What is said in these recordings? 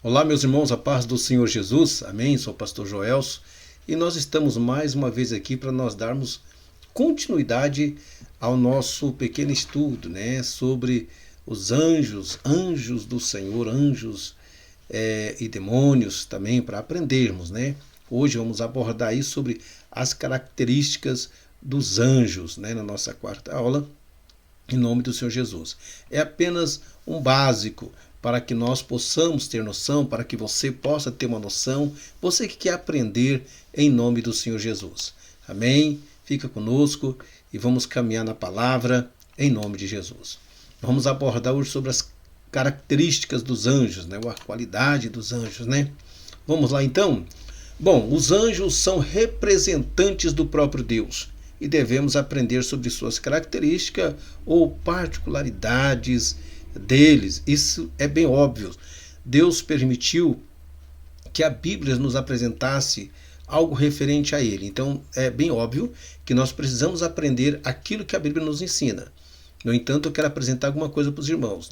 Olá, meus irmãos, a paz do Senhor Jesus, amém? Sou o pastor Joelso e nós estamos mais uma vez aqui para nós darmos continuidade ao nosso pequeno estudo, sobre os anjos do Senhor, anjos e demônios também, para aprendermos, Hoje vamos abordar aí sobre as características dos anjos, na nossa quarta aula, em nome do Senhor Jesus. É apenas um básico para que nós possamos ter noção, para que você possa ter uma noção, você que quer aprender em nome do Senhor Jesus. Amém? Fica conosco e vamos caminhar na palavra em nome de Jesus. Vamos abordar hoje sobre as características dos anjos, a qualidade dos anjos, Vamos lá então? Bom, os anjos são representantes do próprio Deus e devemos aprender sobre suas características ou particularidades deles. Isso é bem óbvio. Deus permitiu que a Bíblia nos apresentasse algo referente a ele. Então é bem óbvio que nós precisamos aprender aquilo que a Bíblia nos ensina. No entanto, eu quero apresentar alguma coisa para os irmãos,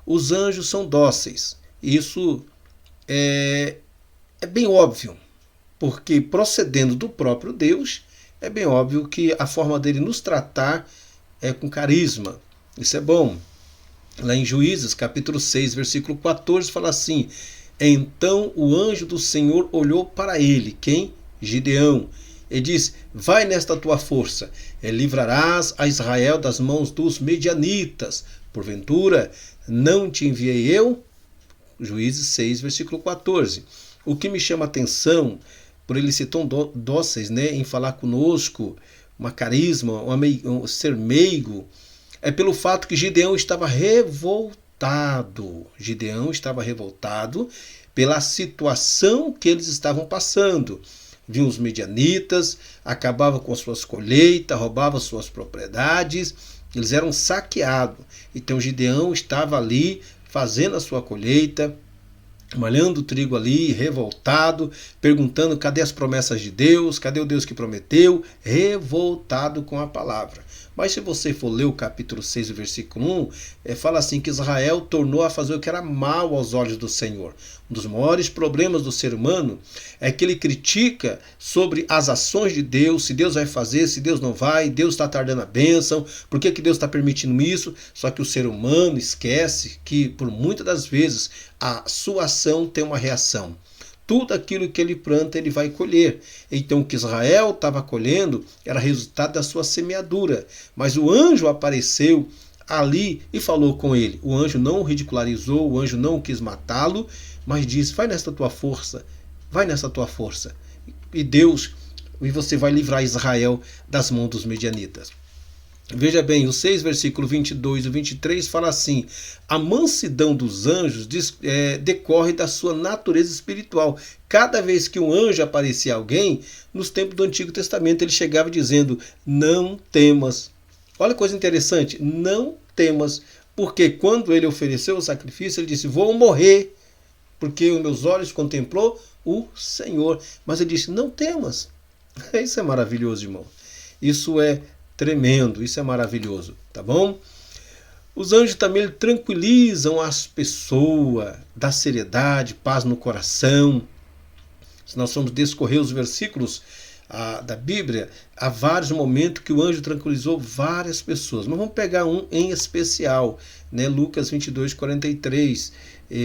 Os anjos são dóceis. Isso é bem óbvio, porque procedendo do próprio Deus, é bem óbvio que a forma dele nos tratar é com carisma. Isso é bom. Lá em Juízes, capítulo 6, versículo 14, fala assim: Então o anjo do Senhor olhou para ele, quem? Gideão, e disse: Vai nesta tua força, e livrarás a Israel das mãos dos medianitas. Porventura, não te enviei eu? Juízes 6, versículo 14. O que me chama a atenção, por eles ser tão dóceis, em falar conosco, uma carisma, um ser meigo, é pelo fato que Gideão estava revoltado. Gideão estava revoltado pela situação que eles estavam passando. Vinham os medianitas, acabavam com as suas colheitas, roubavam suas propriedades, eles eram saqueados. Então Gideão estava ali fazendo a sua colheita, malhando o trigo ali, revoltado, perguntando cadê as promessas de Deus, cadê o Deus que prometeu, revoltado com a palavra. Mas se você for ler o capítulo 6, o versículo 1, fala assim que Israel tornou a fazer o que era mal aos olhos do Senhor. Um dos maiores problemas do ser humano é que ele critica sobre as ações de Deus, se Deus vai fazer, se Deus não vai, Deus está tardando a bênção, por que Deus está permitindo isso? Só que o ser humano esquece que, por muitas das vezes, a sua ação tem uma reação. Tudo aquilo que ele planta, ele vai colher. Então o que Israel estava colhendo era resultado da sua semeadura. Mas o anjo apareceu ali e falou com ele. O anjo não o ridicularizou, o anjo não quis matá-lo, mas disse: vai nessa tua força, vai nessa tua força. E você vai livrar Israel das mãos dos medianitas. Veja bem, o 6, versículo 22 e 23 fala assim: a mansidão dos anjos decorre da sua natureza espiritual. Cada vez que um anjo aparecia a alguém, nos tempos do Antigo Testamento, ele chegava dizendo: não temas. Olha que coisa interessante, não temas, porque quando ele ofereceu o sacrifício, ele disse: vou morrer, porque os meus olhos contemplou o Senhor. Mas ele disse: não temas. Isso é maravilhoso, irmão. Isso é tremendo, isso é maravilhoso, tá bom? Os anjos também tranquilizam as pessoas, dá seriedade, paz no coração. Se nós formos descorrer os versículos da Bíblia, há vários momentos que o anjo tranquilizou várias pessoas. Mas vamos pegar um em especial, Lucas 22, 43,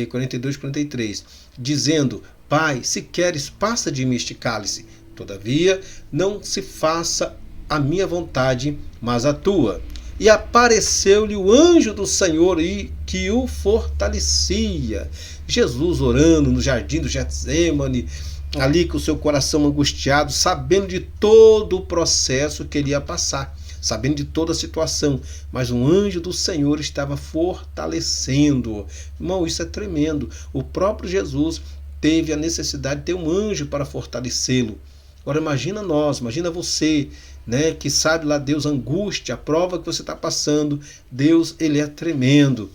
42, 43, dizendo: Pai, se queres, passa de mim este cálice. Todavia, não se faça a minha vontade, mas a tua. E apareceu-lhe o anjo do Senhor e que o fortalecia. Jesus orando no jardim do Getsêmani, ali com o seu coração angustiado, sabendo de todo o processo que ele ia passar, sabendo de toda a situação, mas um anjo do Senhor estava fortalecendo. Irmão, isso é tremendo. O próprio Jesus teve a necessidade de ter um anjo para fortalecê-lo. Agora imagina imagina você, que sabe lá Deus, a angústia, a prova que você está passando. Deus, ele é tremendo.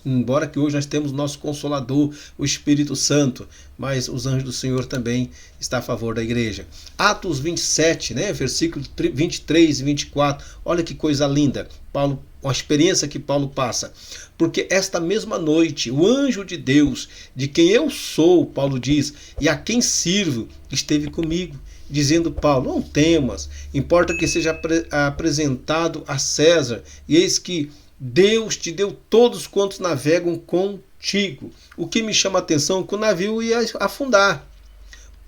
Embora que hoje nós temos nosso Consolador, o Espírito Santo, mas os anjos do Senhor também estão a favor da igreja. Atos 27, versículo 23 e 24, olha que coisa linda. Paulo uma experiência que Paulo passa. Porque esta mesma noite, o anjo de Deus, de quem eu sou, Paulo diz, e a quem sirvo, esteve comigo, dizendo: Paulo, não temas, importa que seja apresentado a César, e eis que Deus te deu todos quantos navegam contigo. O que me chama a atenção é que o navio ia afundar.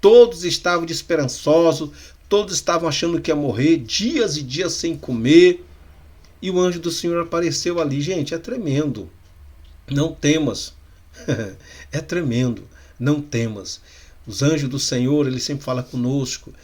Todos estavam desesperançosos, todos estavam achando que ia morrer, dias e dias sem comer. E o anjo do Senhor apareceu ali. Gente, é tremendo. Não temas. É tremendo. Não temas. Os anjos do Senhor, ele sempre fala conosco.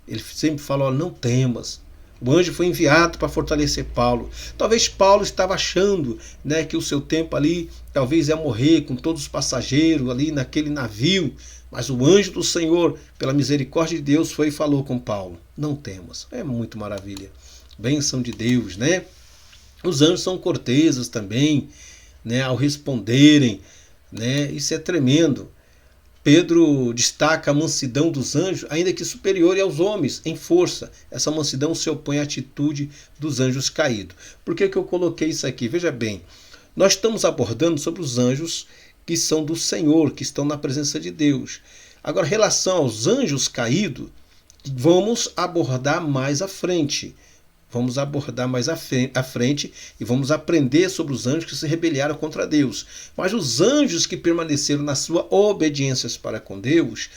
Ele sempre fala: olha, não temas. O anjo foi enviado para fortalecer Paulo. Talvez Paulo estava achando, né, que o seu tempo ali talvez ia morrer com todos os passageiros ali naquele navio. Mas o anjo do Senhor, pela misericórdia de Deus, foi e falou com Paulo: não temas. É muito maravilha. Bênção de Deus, né? Os anjos são corteses também, né, ao responderem, né? Isso é tremendo. Pedro destaca a mansidão dos anjos, ainda que superior aos homens, em força. Essa mansidão se opõe à atitude dos anjos caídos. Por que eu coloquei isso aqui? Veja bem, nós estamos abordando sobre os anjos que são do Senhor, que estão na presença de Deus. Agora, em relação aos anjos caídos, vamos abordar mais à frente. Vamos abordar mais à frente e vamos aprender sobre os anjos que se rebelaram contra Deus. Mas os anjos que permaneceram na sua obediência para com Deus,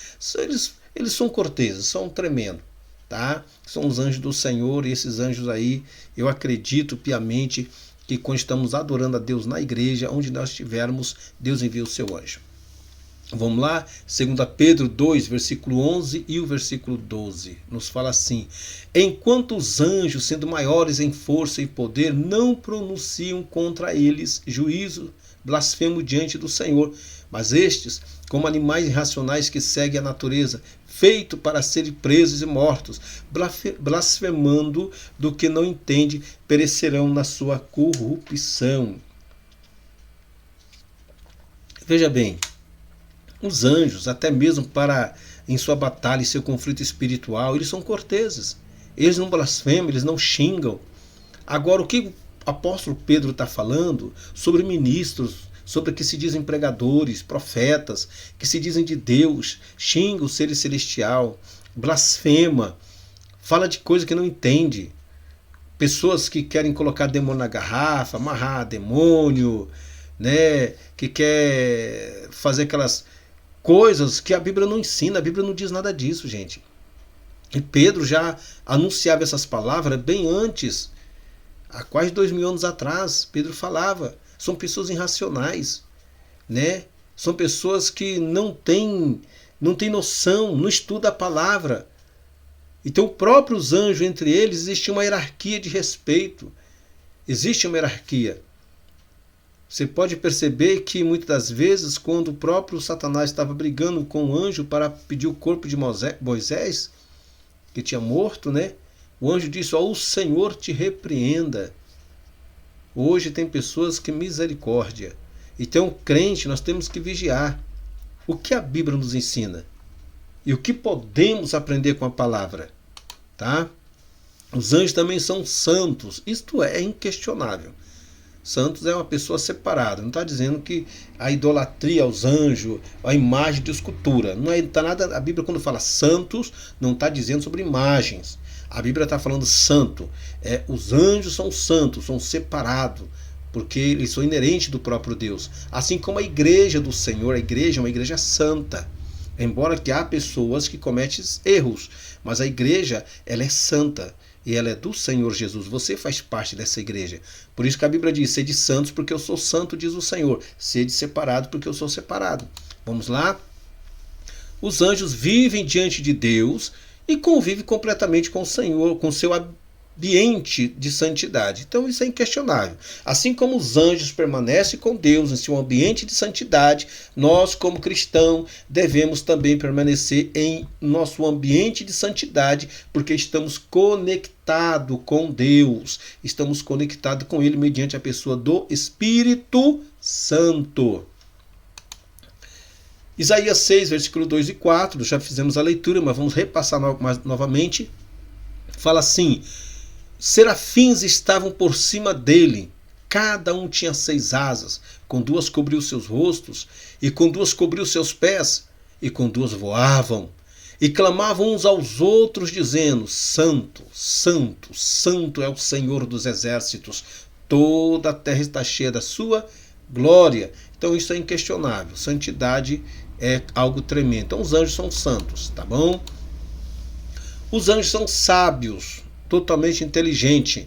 eles são corteses, são tremendos. Tá? São os anjos do Senhor, e esses anjos aí, eu acredito piamente que quando estamos adorando a Deus na igreja, onde nós estivermos, Deus envia o seu anjo. Vamos lá, 2 Pedro 2, versículo 11 e o versículo 12, nos fala assim: enquanto os anjos, sendo maiores em força e poder, não pronunciam contra eles juízo blasfemo diante do Senhor, mas estes, como animais irracionais que seguem a natureza, feito para serem presos e mortos, blasfemando do que não entende, perecerão na sua corrupção. Veja bem, os anjos, até mesmo em sua batalha e seu conflito espiritual, eles são corteses. Eles não blasfemam, eles não xingam. Agora, o que o apóstolo Pedro está falando sobre ministros, sobre que se dizem pregadores, profetas, que se dizem de Deus, xinga o ser celestial, blasfema, fala de coisa que não entende. Pessoas que querem colocar demônio na garrafa, amarrar demônio, né, que quer fazer aquelas coisas que a Bíblia não ensina, a Bíblia não diz nada disso, gente. E Pedro já anunciava essas palavras bem antes, há quase 2000 anos atrás. Pedro falava, são pessoas irracionais, né? São pessoas que não têm noção, não estudam a palavra. Então, próprios anjos, entre eles, existe uma hierarquia de respeito. Existe uma hierarquia. Você pode perceber que muitas das vezes, quando o próprio Satanás estava brigando com o anjo para pedir o corpo de Moisés, que tinha morto, né? O anjo disse: ó, o Senhor te repreenda. Hoje tem pessoas que misericórdia. Então, crente, nós temos que vigiar. O que a Bíblia nos ensina? E o que podemos aprender com a palavra? Tá? Os anjos também são santos. Isto é inquestionável. Santos é uma pessoa separada. Não está dizendo que a idolatria aos anjos, a imagem de escultura. Não está nada. A Bíblia, quando fala santos, não está dizendo sobre imagens. A Bíblia está falando santo. Os anjos são santos, são separados, porque eles são inerentes do próprio Deus. Assim como a igreja do Senhor, a igreja é uma igreja santa. Embora que há pessoas que cometem erros, mas a igreja, ela é santa. E ela é do Senhor Jesus. Você faz parte dessa igreja. Por isso que a Bíblia diz: sede santos porque eu sou santo, diz o Senhor. Sede separado porque eu sou separado. Vamos lá? Os anjos vivem diante de Deus e convivem completamente com o Senhor, com o seu ambiente de santidade. Então isso é inquestionável. Assim como os anjos permanecem com Deus em seu ambiente de santidade, nós, como cristãos, devemos também permanecer em nosso ambiente de santidade, porque estamos conectados com Deus. Estamos conectados com Ele mediante a pessoa do Espírito Santo. Isaías 6, versículo 2 e 4, já fizemos a leitura, mas vamos repassar novamente. Fala assim: serafins estavam por cima dele, cada um tinha 6 asas, com 2 cobriu seus rostos, e com 2 cobriu seus pés, e com 2 voavam, e clamavam uns aos outros, dizendo: Santo, Santo, Santo é o Senhor dos exércitos, toda a terra está cheia da sua glória. Então isso é inquestionável, santidade é algo tremendo. Então os anjos são santos, tá bom? Os anjos são sábios, totalmente inteligentes,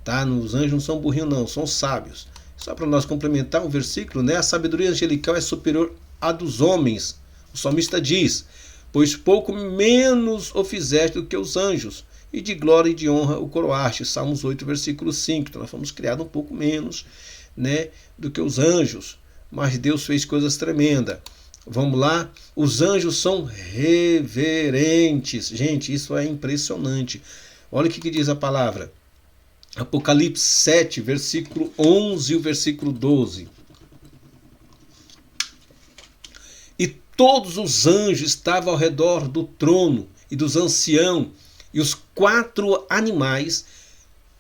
tá? Os anjos não são burrinhos não, são sábios. Só para nós complementar o versículo, né? A sabedoria angelical é superior à dos homens. O salmista diz: pois pouco menos o fizeste do que os anjos, e de glória e de honra o coroaste. Salmos 8, versículo 5. Então nós fomos criados um pouco menos, né, do que os anjos, mas Deus fez coisas tremendas. Vamos lá? Os anjos são reverentes. Gente, isso é impressionante. Olha o que diz a palavra. Apocalipse 7, versículo 11 e o versículo 12. E todos os anjos estavam ao redor do trono e dos anciãos e os 4 animais,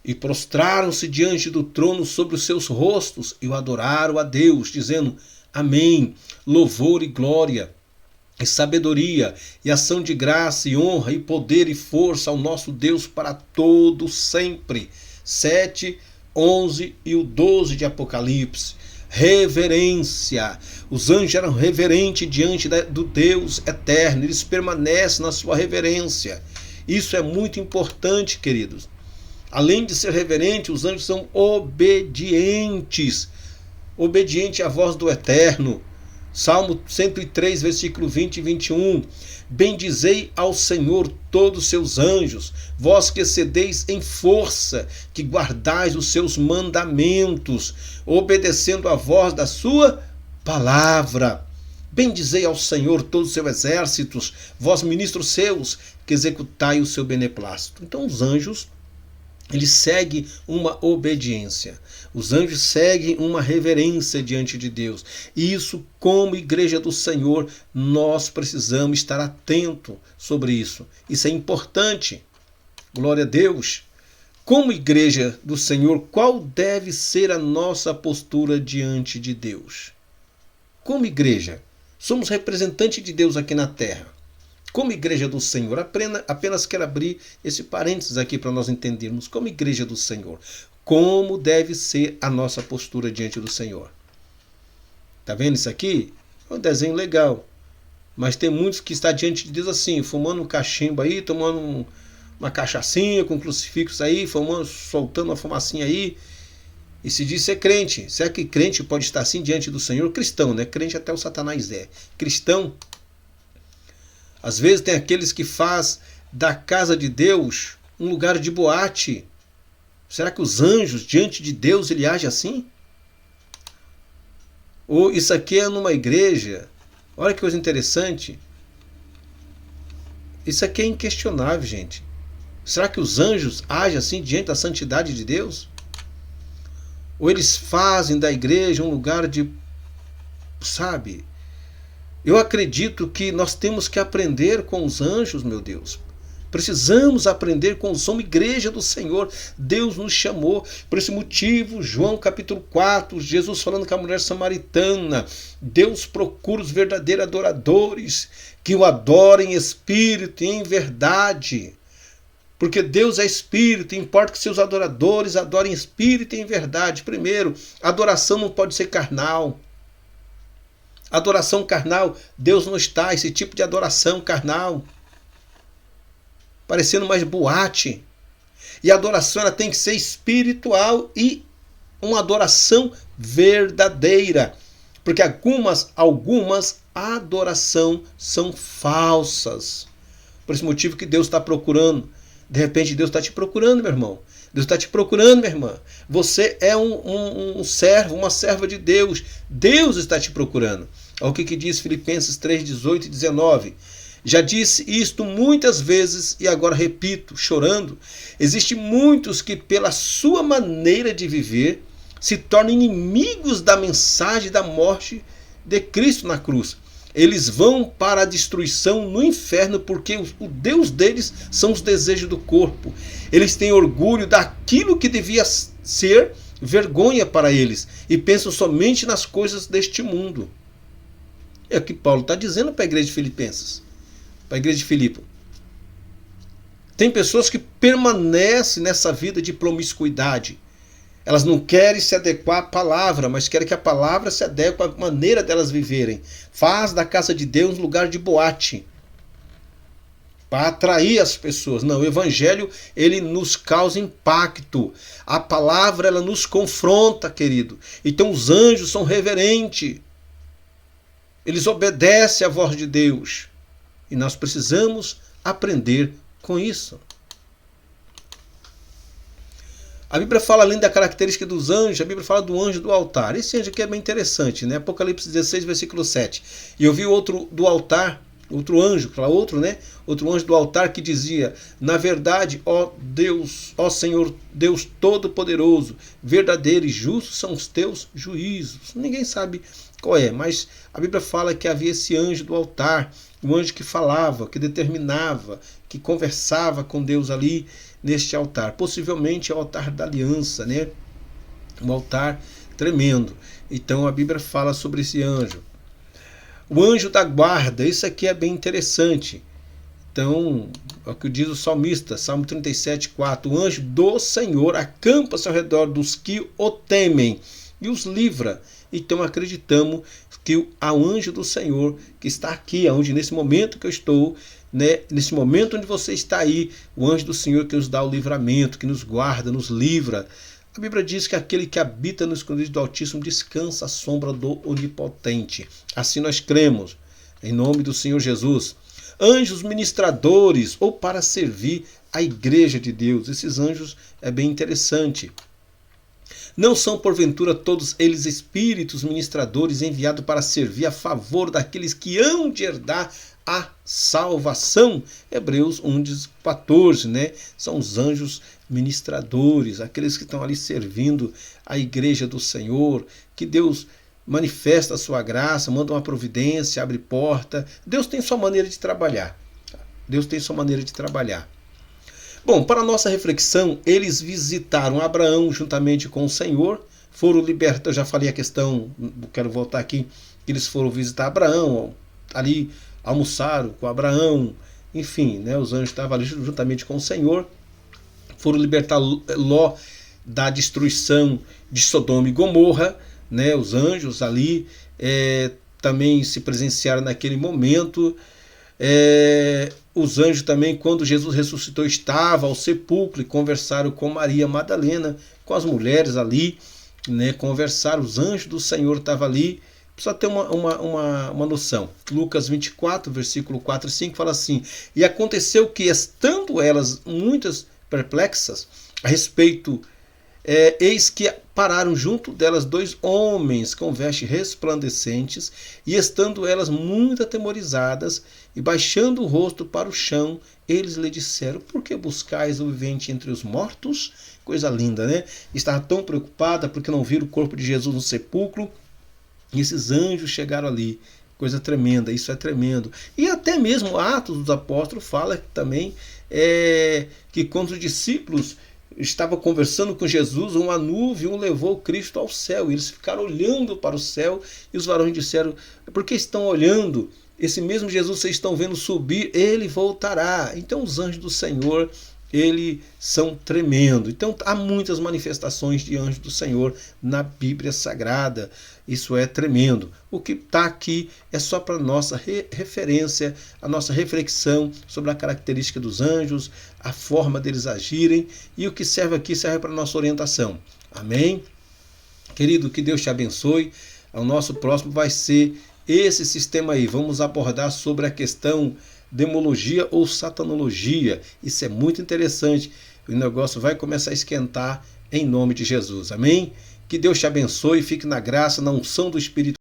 e prostraram-se diante do trono sobre os seus rostos e o adoraram a Deus, dizendo: Amém, louvor e glória, e sabedoria, e ação de graça, e honra, e poder, e força ao nosso Deus para todo sempre. 7, 11 e o 12 de Apocalipse. Reverência. Os anjos eram reverentes diante do Deus eterno, eles permanecem na sua reverência. Isso é muito importante, queridos. Além de ser reverente, os anjos são obedientes. Obediente à voz do Eterno. Salmo 103, versículo 20 e 21. Bendizei ao Senhor todos os seus anjos, vós que excedeis em força, que guardais os seus mandamentos, obedecendo à voz da sua palavra. Bendizei ao Senhor todos os seus exércitos, vós ministros seus, que executai o seu beneplácito. Então os anjos, eles seguem uma obediência. Os anjos seguem uma reverência diante de Deus. E isso, como igreja do Senhor, nós precisamos estar atento sobre isso. Isso é importante. Glória a Deus. Como igreja do Senhor, qual deve ser a nossa postura diante de Deus? Como igreja, somos representantes de Deus aqui na terra. Como igreja do Senhor, apenas quero abrir esse parênteses aqui para nós entendermos. Como igreja do Senhor, como deve ser a nossa postura diante do Senhor. Tá vendo isso aqui? É um desenho legal. Mas tem muitos que estão diante de Deus assim, fumando um cachimbo aí, tomando uma cachaçinha com crucifixo aí, fumando, soltando uma fumacinha aí. E se diz ser crente. Será que crente pode estar assim diante do Senhor? Cristão, né? Crente até o Satanás é. Cristão. Às vezes tem aqueles que faz da casa de Deus um lugar de boate. Será que os anjos diante de Deus ele age assim? Ou isso aqui é numa igreja? Olha que coisa interessante. Isso aqui é inquestionável, gente. Será que os anjos agem assim diante da santidade de Deus? Ou eles fazem da igreja um lugar de, sabe? Eu acredito que nós temos que aprender com os anjos, meu Deus. Precisamos aprender com os somos igreja do Senhor. Deus nos chamou. Por esse motivo, João capítulo 4, Jesus falando com a mulher samaritana. Deus procura os verdadeiros adoradores, que o adorem em espírito e em verdade. Porque Deus é espírito, importa que seus adoradores adorem em espírito e em verdade. Primeiro, a adoração não pode ser carnal. Adoração carnal, Deus não está, esse tipo de adoração carnal, parecendo mais boate. E a adoração ela tem que ser espiritual e uma adoração verdadeira. Porque algumas adoração são falsas. Por esse motivo que Deus está procurando. De repente Deus está te procurando, meu irmão. Deus está te procurando, minha irmã. Você é um servo, uma serva de Deus. Deus está te procurando. Olha o que diz Filipenses 3, 18 e 19. Já disse isto muitas vezes e agora repito, chorando. Existem muitos que, pela sua maneira de viver, se tornam inimigos da mensagem da morte de Cristo na cruz. Eles vão para a destruição no inferno porque o Deus deles são os desejos do corpo. Eles têm orgulho daquilo que devia ser vergonha para eles e pensam somente nas coisas deste mundo. É o que Paulo está dizendo para a igreja de Filipenses, para a igreja de Filipe. Tem pessoas que permanecem nessa vida de promiscuidade. Elas não querem se adequar à palavra, mas querem que a palavra se adeque à maneira delas viverem. Faz da casa de Deus um lugar de boate, para atrair as pessoas. Não, o evangelho, ele nos causa impacto. A palavra, ela nos confronta, querido. Então os anjos são reverentes. Eles obedecem à voz de Deus. E nós precisamos aprender com isso. A Bíblia fala, além da característica dos anjos, a Bíblia fala do anjo do altar. Esse anjo aqui é bem interessante, né? Apocalipse 16, versículo 7. E eu vi outro do altar, outro anjo, outro anjo do altar que dizia: na verdade, ó Deus, ó Senhor Deus Todo-Poderoso, verdadeiro e justo são os teus juízos. Ninguém sabe qual é, mas a Bíblia fala que havia esse anjo do altar, um anjo que falava, que determinava, que conversava com Deus ali neste altar. Possivelmente é o altar da aliança, né? Um altar tremendo. Então a Bíblia fala sobre esse anjo. O anjo da guarda, isso aqui é bem interessante. Então, é o que diz o salmista, Salmo 37, 4. O anjo do Senhor acampa-se ao redor dos que o temem e os livra. Então acreditamos que há um anjo do Senhor que está aqui, onde nesse momento que eu estou, né, nesse momento onde você está aí, o anjo do Senhor que nos dá o livramento, que nos guarda, nos livra. A Bíblia diz que aquele que habita no esconderijo do Altíssimo descansa à sombra do Onipotente. Assim nós cremos, em nome do Senhor Jesus. Anjos ministradores, ou para servir a igreja de Deus. Esses anjos é bem interessante. Não são, porventura, todos eles espíritos ministradores enviados para servir a favor daqueles que hão de herdar a salvação? Hebreus 1:14, né? São os anjos ministradores, aqueles que estão ali servindo a igreja do Senhor, que Deus manifesta a sua graça, manda uma providência, abre porta. Deus tem sua maneira de trabalhar. Deus tem sua maneira de trabalhar. Bom, para a nossa reflexão, eles visitaram Abraão juntamente com o Senhor, foram libertados. Eu já falei a questão, quero voltar aqui, eles foram visitar Abraão, ali almoçaram com Abraão, enfim, né, os anjos estavam ali juntamente com o Senhor, foram libertar Ló da destruição de Sodoma e Gomorra, né, os anjos ali também se presenciaram naquele momento. Os anjos também, quando Jesus ressuscitou, estavam ao sepulcro e conversaram com Maria Madalena, com as mulheres ali, né, conversaram. Os anjos do Senhor estavam ali. Precisa ter uma noção. Lucas 24, versículo 4 e 5 fala assim: e aconteceu que, estando elas muitas perplexas a respeito, eis que pararam junto delas 2 homens com vestes resplandecentes, e estando elas muito atemorizadas e baixando o rosto para o chão, eles lhe disseram: por que buscais o vivente entre os mortos? Coisa linda, né? Estava tão preocupada porque não viram o corpo de Jesus no sepulcro. E esses anjos chegaram ali. Coisa tremenda, isso é tremendo. E até mesmo Atos dos Apóstolos fala também que quando os discípulos estavam conversando com Jesus, uma nuvem o levou Cristo ao céu. E eles ficaram olhando para o céu e os varões disseram: por que estão olhando? Esse mesmo Jesus vocês estão vendo subir, ele voltará. Então os anjos do Senhor, eles são tremendos. Então há muitas manifestações de anjos do Senhor na Bíblia Sagrada. Isso é tremendo. O que está aqui é só para nossa referência, a nossa reflexão sobre a característica dos anjos, a forma deles agirem, e o que serve aqui serve para a nossa orientação. Amém? Querido, que Deus te abençoe. O nosso próximo vai ser esse sistema aí. Vamos abordar sobre a questão demologia ou satanologia. Isso é muito interessante. O negócio vai começar a esquentar em nome de Jesus. Amém? Que Deus te abençoe. Fique na graça, na unção do Espírito